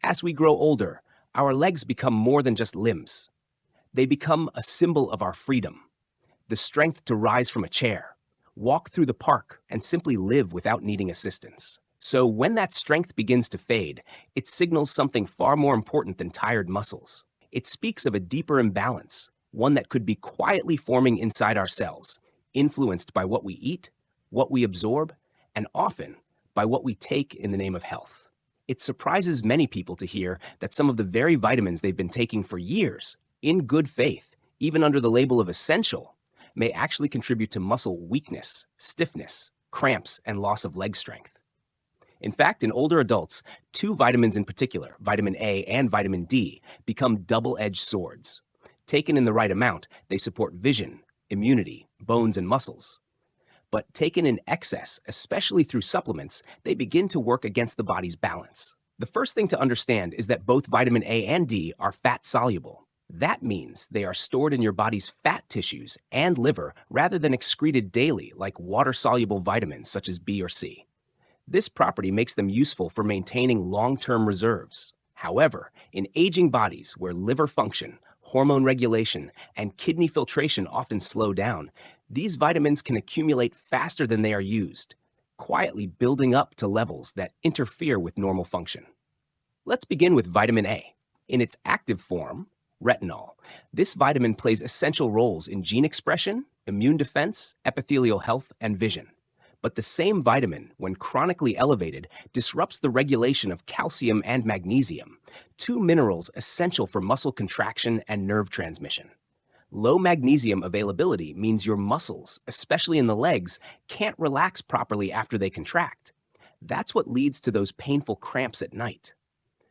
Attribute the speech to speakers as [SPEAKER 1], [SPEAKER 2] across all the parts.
[SPEAKER 1] As we grow older, our legs become more than just limbs. They become a symbol of our freedom, the strength to rise from a chair, walk through the park, and simply live without needing assistance. So when that strength begins to fade, it signals something far more important than tired muscles. It speaks of a deeper imbalance, one that could be quietly forming inside our cells, influenced by what we eat, what we absorb, and often by what we take in the name of health. It surprises many people to hear that some of the very vitamins they've been taking for years, in good faith, even under the label of essential, may actually contribute to muscle weakness, stiffness, cramps, and loss of leg strength. In fact, in older adults, two vitamins in particular, vitamin A and vitamin D, become double-edged swords. Taken in the right amount, they support vision, immunity, bones, and muscles. But taken in excess, especially through supplements, they begin to work against the body's balance. The first thing to understand is that both vitamin A and D are fat-soluble. That means they are stored in your body's fat tissues and liver rather than excreted daily like water-soluble vitamins such as B or C. This property makes them useful for maintaining long-term reserves. However, in aging bodies where liver function, hormone regulation, and kidney filtration often slow down, these vitamins can accumulate faster than they are used, quietly building up to levels that interfere with normal function. Let's begin with vitamin A. In its active form, retinol, this vitamin plays essential roles in gene expression, immune defense, epithelial health, and vision. But the same vitamin, when chronically elevated, disrupts the regulation of calcium and magnesium, two minerals essential for muscle contraction and nerve transmission. Low magnesium availability means your muscles, especially in the legs, can't relax properly after they contract. That's what leads to those painful cramps at night.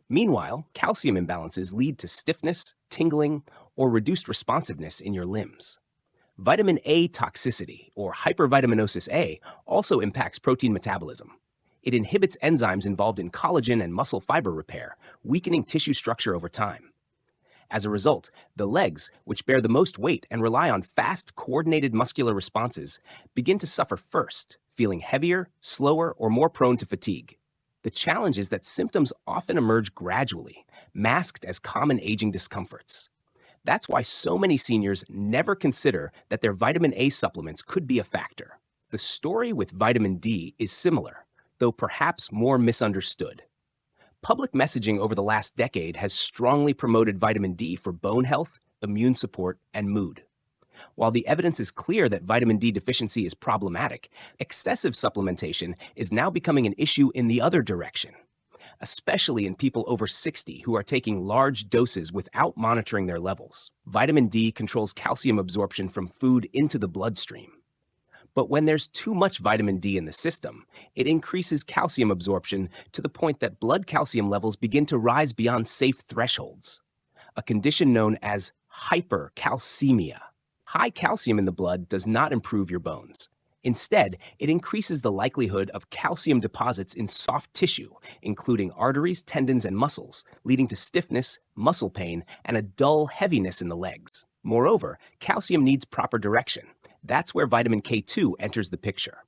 [SPEAKER 1] Meanwhile, calcium imbalances lead to stiffness, tingling, or reduced responsiveness in your limbs. Vitamin A toxicity, or hypervitaminosis A, also impacts protein metabolism. It inhibits enzymes involved in collagen and muscle fiber repair, weakening tissue structure over time. As a result, the legs, which bear the most weight and rely on fast, coordinated muscular responses, begin to suffer first, feeling heavier, slower, or more prone to fatigue. The challenge is that symptoms often emerge gradually, masked as common aging discomforts. That's why so many seniors never consider that their vitamin A supplements could be a factor. The story with vitamin D is similar, though perhaps more misunderstood. Public messaging over the last decade has strongly promoted vitamin D for bone health, immune support, and mood. While the evidence is clear that vitamin D deficiency is problematic, excessive supplementation is now becoming an issue in the other direction, especially in people over 60 who are taking large doses without monitoring their levels. Vitamin D controls calcium absorption from food into the bloodstream. But when there's too much vitamin D in the system, it increases calcium absorption to the point that blood calcium levels begin to rise beyond safe thresholds, a condition known as hypercalcemia. High calcium in the blood does not improve your bones. Instead, it increases the likelihood of calcium deposits in soft tissue, including arteries, tendons, and muscles, leading to stiffness, muscle pain, and a dull heaviness in the legs. Moreover, calcium needs proper direction. That's where vitamin K2 enters the picture.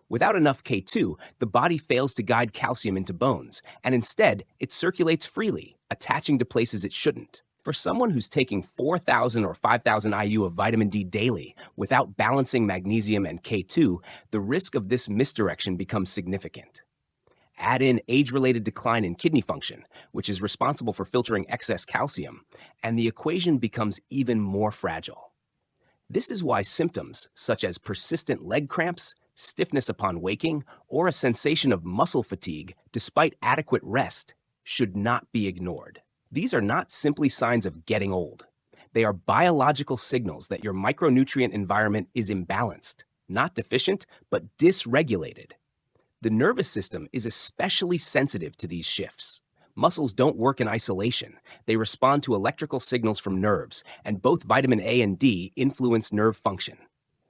[SPEAKER 1] Without enough K2, the body fails to guide calcium into bones, and instead, it circulates freely, attaching to places it shouldn't. For someone who's taking 4,000 or 5,000 IU of vitamin D daily without balancing magnesium and K2, the risk of this misdirection becomes significant. Add in age-related decline in kidney function, which is responsible for filtering excess calcium, and the equation becomes even more fragile. This is why symptoms such as persistent leg cramps, stiffness upon waking, or a sensation of muscle fatigue despite adequate rest should not be ignored. These are not simply signs of getting old. They are biological signals that your micronutrient environment is imbalanced, not deficient, but dysregulated. The nervous system is especially sensitive to these shifts. Muscles don't work in isolation. They respond to electrical signals from nerves, and both vitamin A and D influence nerve function.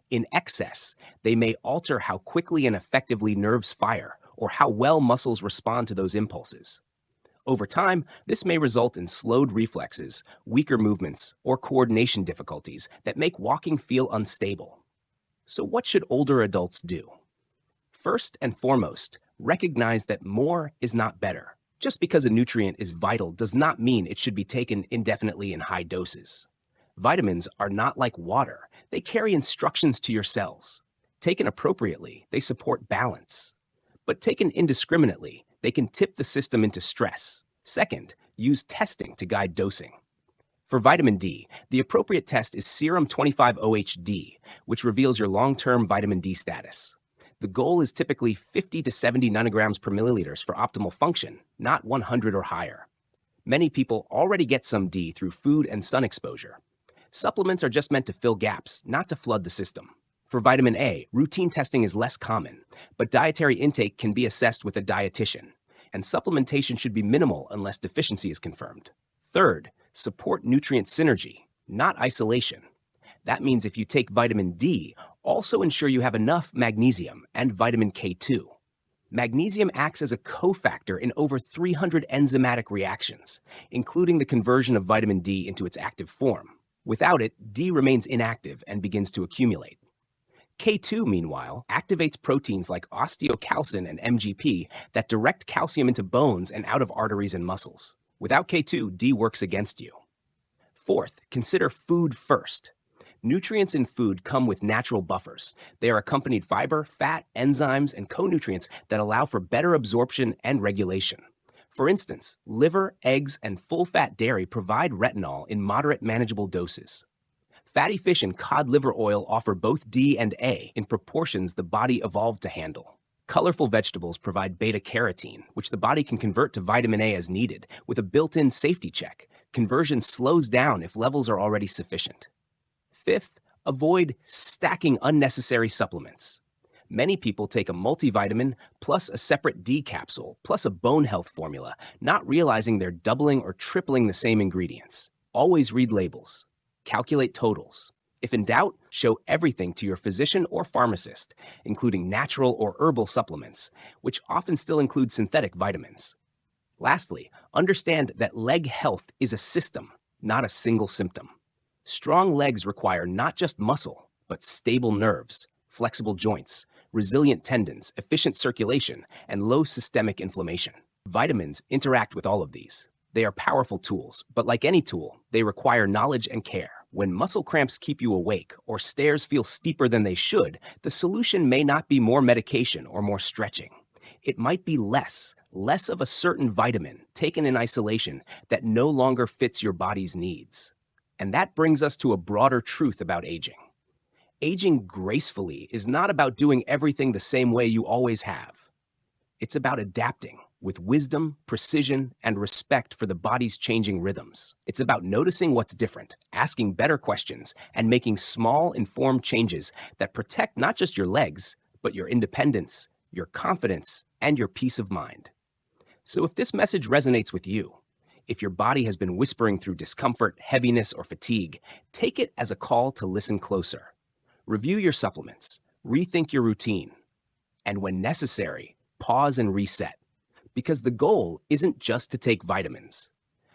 [SPEAKER 1] In excess, they may alter how quickly and effectively nerves fire, or how well muscles respond to those impulses. Over time, this may result in slowed reflexes, weaker movements, or coordination difficulties that make walking feel unstable. So what should older adults do? First and foremost, recognize that more is not better. Just because a nutrient is vital does not mean it should be taken indefinitely in high doses. Vitamins are not like water. They carry instructions to your cells. Taken appropriately, they support balance. But taken indiscriminately, they can tip the system into stress. Second, use testing to guide dosing. For vitamin D, the appropriate test is serum 25-OHD, which reveals your long-term vitamin D status. The goal is typically 50 to 70 nanograms per milliliters for optimal function, not 100 or higher. Many people already get some D through food and sun exposure. Supplements are just meant to fill gaps, not to flood the system. For vitamin A, routine testing is less common, but dietary intake can be assessed with a dietitian, and supplementation should be minimal unless deficiency is confirmed. Third, support nutrient synergy, not isolation. That means if you take vitamin D, also ensure you have enough magnesium and vitamin K2. Magnesium acts as a cofactor in over 300 enzymatic reactions, including the conversion of vitamin D into its active form. Without it, D remains inactive and begins to accumulate. K2, meanwhile, activates proteins like osteocalcin and MGP that direct calcium into bones and out of arteries and muscles. Without K2, D works against you. Fourth, consider food first. Nutrients in food come with natural buffers. They are accompanied fiber, fat, enzymes, and co-nutrients that allow for better absorption and regulation. For instance, liver, eggs, and full-fat dairy provide retinol in moderate manageable doses. Fatty fish and cod liver oil offer both D and A in proportions the body evolved to handle. Colorful vegetables provide beta-carotene, which the body can convert to vitamin A as needed, with a built-in safety check. Conversion slows down if levels are already sufficient. Fifth, avoid stacking unnecessary supplements. Many people take a multivitamin plus a separate D capsule plus a bone health formula, not realizing they're doubling or tripling the same ingredients. Always read labels. Calculate totals. If in doubt, show everything to your physician or pharmacist, including natural or herbal supplements, which often still include synthetic vitamins. Lastly, understand that leg health is a system, not a single symptom. Strong legs require not just muscle, but stable nerves, flexible joints, resilient tendons, efficient circulation, and low systemic inflammation. Vitamins interact with all of these. They are powerful tools, but like any tool, they require knowledge and care. When muscle cramps keep you awake or stairs feel steeper than they should, the solution may not be more medication or more stretching. It might be less of a certain vitamin taken in isolation that no longer fits your body's needs. And that brings us to a broader truth about aging. Aging gracefully is not about doing everything the same way you always have. It's about adapting with wisdom, precision, and respect for the body's changing rhythms. It's about noticing what's different, asking better questions, and making small, informed changes that protect not just your legs, but your independence, your confidence, and your peace of mind. So if this message resonates with you, if your body has been whispering through discomfort, heaviness, or fatigue, take it as a call to listen closer. Review your supplements, rethink your routine, and when necessary, pause and reset. Because the goal isn't just to take vitamins.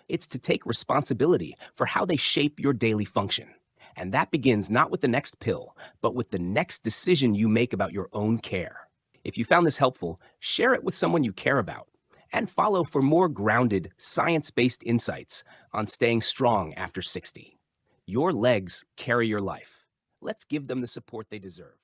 [SPEAKER 1] It's to take responsibility for how they shape your daily function. And that begins not with the next pill, but with the next decision you make about your own care. If you found this helpful, share it with someone you care about. And follow for more grounded, science-based insights on staying strong after 60. Your legs carry your life. Let's give them the support they deserve.